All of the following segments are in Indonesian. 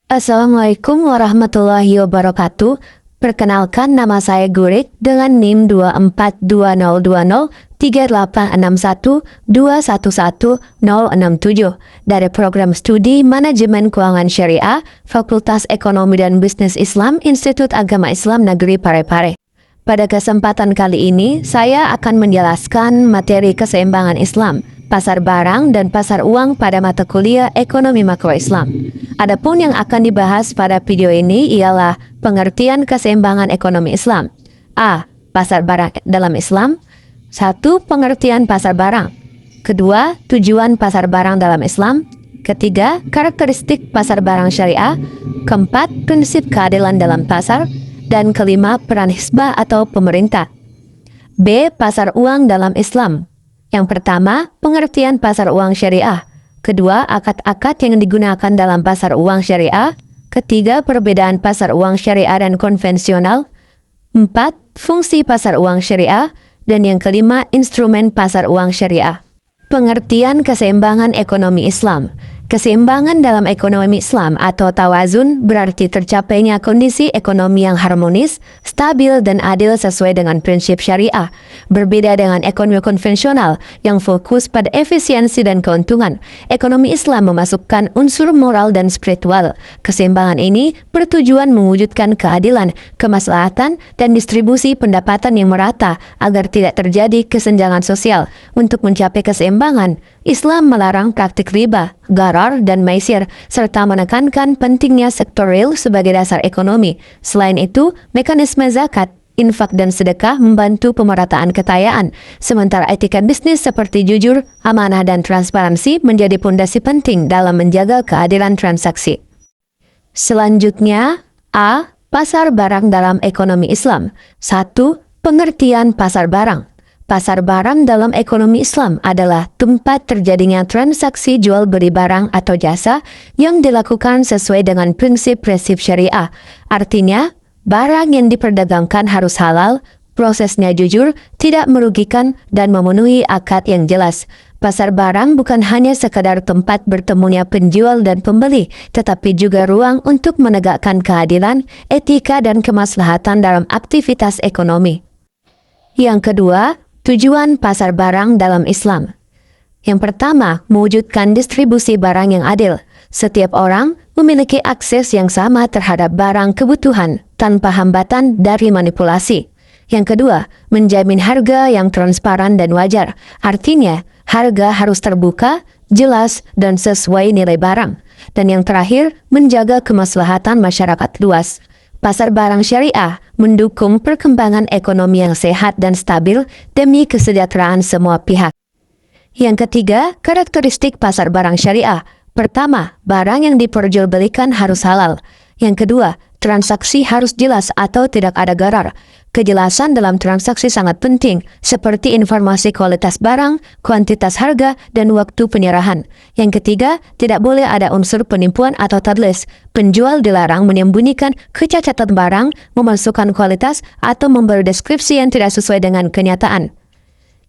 Assalamualaikum warahmatullahi wabarakatuh. Perkenalkan, nama saya Gurik dengan NIM 24202038612111067 dari Program Studi Manajemen Keuangan Syariah, Fakultas Ekonomi dan Bisnis Islam, Institut Agama Islam Negeri Parepare. Pada kesempatan kali ini, saya akan menjelaskan materi keseimbangan Islam, pasar barang dan pasar uang pada mata kuliah Ekonomi Makro Islam. Adapun yang akan dibahas pada video ini ialah pengertian keseimbangan ekonomi Islam. A. Pasar barang dalam Islam. 1. Pengertian pasar barang. Kedua, tujuan pasar barang dalam Islam. Ketiga, karakteristik pasar barang syariah. Keempat, prinsip keadilan dalam pasar. Dan kelima, peran hizbah atau pemerintah. B. Pasar uang dalam Islam. Yang pertama, pengertian pasar uang syariah. Kedua, akad-akad yang digunakan dalam pasar uang syariah. Ketiga, perbedaan pasar uang syariah dan konvensional. 4. Fungsi pasar uang syariah. Dan yang kelima, instrumen pasar uang syariah. Pengertian keseimbangan ekonomi Islam. Keseimbangan dalam ekonomi Islam atau tawazun berarti tercapainya kondisi ekonomi yang harmonis, stabil, dan adil sesuai dengan prinsip syariah. Berbeda dengan ekonomi konvensional yang fokus pada efisiensi dan keuntungan, ekonomi Islam memasukkan unsur moral dan spiritual. Keseimbangan ini bertujuan mewujudkan keadilan, kemaslahatan, dan distribusi pendapatan yang merata agar tidak terjadi kesenjangan sosial. Untuk mencapai keseimbangan, Islam melarang praktik riba, gharar, dan maisir, serta menekankan pentingnya sektor real sebagai dasar ekonomi. Selain itu, mekanisme zakat, infak, dan sedekah membantu pemerataan kekayaan, sementara etika bisnis seperti jujur, amanah, dan transparansi menjadi pondasi penting dalam menjaga keadilan transaksi. Selanjutnya, A. Pasar barang dalam ekonomi Islam. 1. Pengertian pasar barang. Pasar barang dalam ekonomi Islam adalah tempat terjadinya transaksi jual beli barang atau jasa yang dilakukan sesuai dengan prinsip-prinsip syariah. Artinya, barang yang diperdagangkan harus halal, prosesnya jujur, tidak merugikan, dan memenuhi akad yang jelas. Pasar barang bukan hanya sekadar tempat bertemunya penjual dan pembeli, tetapi juga ruang untuk menegakkan keadilan, etika, dan kemaslahatan dalam aktivitas ekonomi. Yang kedua, tujuan pasar barang dalam Islam. Yang pertama, mewujudkan distribusi barang yang adil. Setiap orang memiliki akses yang sama terhadap barang kebutuhan tanpa hambatan dari manipulasi. Yang kedua, menjamin harga yang transparan dan wajar. Artinya, harga harus terbuka, jelas, dan sesuai nilai barang. Dan yang terakhir, menjaga kemaslahatan masyarakat luas. Pasar barang syariah mendukung perkembangan ekonomi yang sehat dan stabil demi kesejahteraan semua pihak. Yang ketiga, karakteristik pasar barang syariah. Pertama, barang yang diperjualbelikan harus halal. Yang kedua, transaksi harus jelas atau tidak ada gharar. Kejelasan dalam transaksi sangat penting, seperti informasi kualitas barang, kuantitas harga, dan waktu penyerahan. Yang ketiga, tidak boleh ada unsur penipuan atau tadlis. Penjual dilarang menyembunyikan kecacatan barang, memasukkan kualitas, atau memberi deskripsi yang tidak sesuai dengan kenyataan.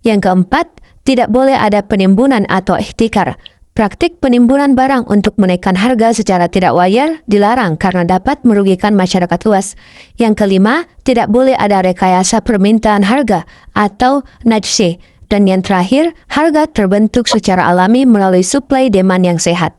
Yang keempat, tidak boleh ada penimbunan atau ihtikar. Praktik penimbunan barang untuk menaikkan harga secara tidak wajar dilarang karena dapat merugikan masyarakat luas. Yang kelima, tidak boleh ada rekayasa permintaan harga atau najsi. Dan yang terakhir, harga terbentuk secara alami melalui supply demand yang sehat.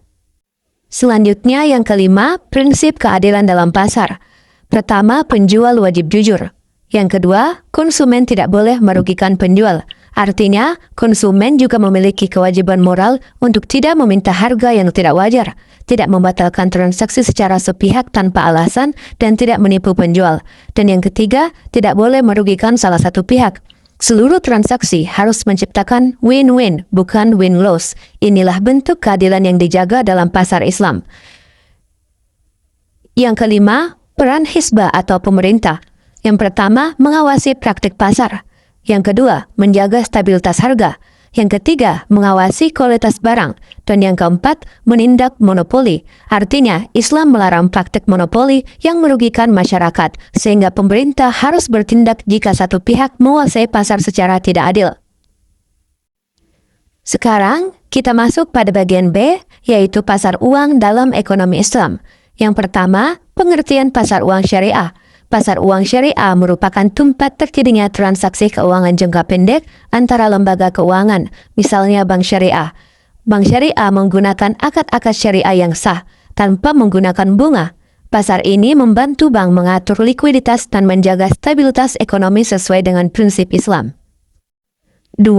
Selanjutnya yang kelima, prinsip keadilan dalam pasar. Pertama, penjual wajib jujur. Yang kedua, konsumen tidak boleh merugikan penjual. Artinya, konsumen juga memiliki kewajiban moral untuk tidak meminta harga yang tidak wajar, tidak membatalkan transaksi secara sepihak tanpa alasan, dan tidak menipu penjual. Dan yang ketiga, tidak boleh merugikan salah satu pihak. Seluruh transaksi harus menciptakan win-win, bukan win-loss. Inilah bentuk keadilan yang dijaga dalam pasar Islam. Yang kelima, peran hizbah atau pemerintah. Yang pertama, mengawasi praktik pasar. Yang kedua, menjaga stabilitas harga. Yang ketiga, mengawasi kualitas barang. Dan yang keempat, menindak monopoli. Artinya, Islam melarang praktik monopoli yang merugikan masyarakat, sehingga pemerintah harus bertindak jika satu pihak menguasai pasar secara tidak adil. Sekarang, kita masuk pada bagian B, yaitu pasar uang dalam ekonomi Islam. Yang pertama, pengertian pasar uang syariah. Pasar uang syariah merupakan tempat terjadinya transaksi keuangan jangka pendek antara lembaga keuangan, misalnya bank syariah. Bank syariah menggunakan akad-akad syariah yang sah, tanpa menggunakan bunga. Pasar ini membantu bank mengatur likuiditas dan menjaga stabilitas ekonomi sesuai dengan prinsip Islam. 2.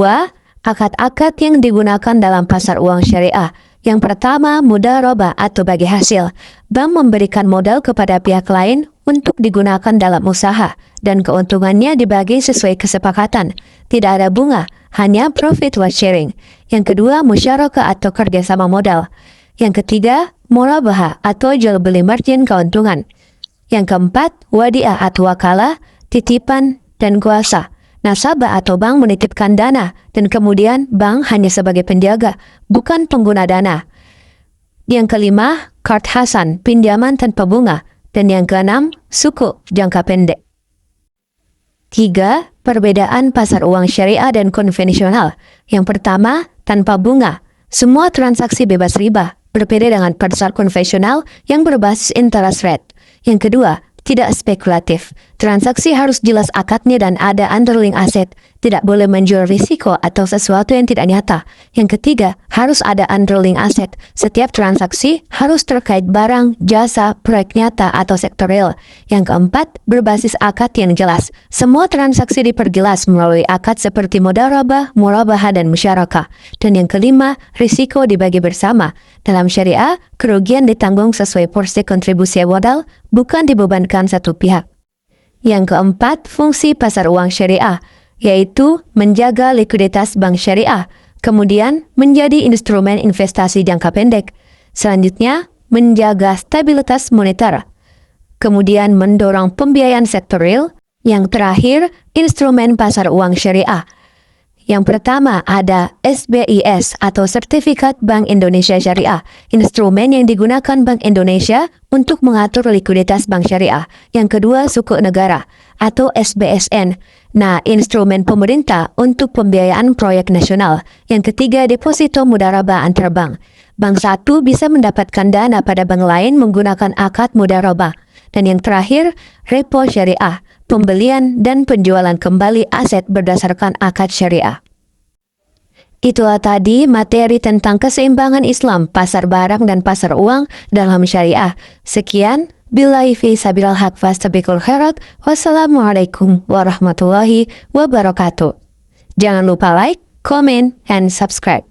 Akad-akad yang digunakan dalam pasar uang syariah. Yang pertama, mudharabah atau bagi hasil. Bank memberikan modal kepada pihak lain untuk digunakan dalam usaha, dan keuntungannya dibagi sesuai kesepakatan. Tidak ada bunga, hanya profit was sharing. Yang kedua, musyarakah atau kerjasama modal. Yang ketiga, murabahah atau jual beli margin keuntungan. Yang keempat, wadiah atau wakalah, titipan dan kuasa. Nasabah atau bank menitipkan dana, dan kemudian bank hanya sebagai penjaga, bukan pengguna dana. Yang kelima, qard hasan, pinjaman tanpa bunga. Dan yang keenam, sukuk, jangka pendek. 3. Perbedaan pasar uang syariah dan konvensional. Yang pertama, tanpa bunga. Semua transaksi bebas riba, berbeda dengan pasar konvensional yang berbasis interest rate. Yang kedua, tidak spekulatif. Transaksi harus jelas akadnya dan ada underlying aset. Tidak boleh menjual risiko atau sesuatu yang tidak nyata. Yang ketiga, harus ada underlying aset. Setiap transaksi harus terkait barang, jasa, proyek nyata atau sektor real. Yang keempat, berbasis akad yang jelas. Semua transaksi diperjelas melalui akad seperti mudharabah, murabahah, dan musyarakah. Dan yang kelima, risiko dibagi bersama. Dalam syariah, kerugian ditanggung sesuai porsi kontribusi modal, bukan dibebankan satu pihak. Yang keempat, fungsi pasar uang syariah, yaitu menjaga likuiditas bank syariah, kemudian menjadi instrumen investasi jangka pendek. Selanjutnya, menjaga stabilitas moneter, kemudian mendorong pembiayaan sektor real. Yang terakhir, instrumen pasar uang syariah. Yang pertama ada SBIS atau Sertifikat Bank Indonesia Syariah, instrumen yang digunakan Bank Indonesia untuk mengatur likuiditas bank syariah. Yang kedua, sukuk negara atau SBSN. Nah, instrumen pemerintah untuk pembiayaan proyek nasional. Yang ketiga, deposito mudharabah antar bank. Bank satu bisa mendapatkan dana pada bank lain menggunakan akad mudharabah. Dan yang terakhir, repo syariah, pembelian dan penjualan kembali aset berdasarkan akad syariah. Itulah tadi materi tentang keseimbangan Islam, pasar barang dan pasar uang dalam syariah. Sekian, billahi fi sabilil haq fastabiqul khairat. Wassalamualaikum warahmatullahi wabarakatuh. Jangan lupa like, comment, and subscribe.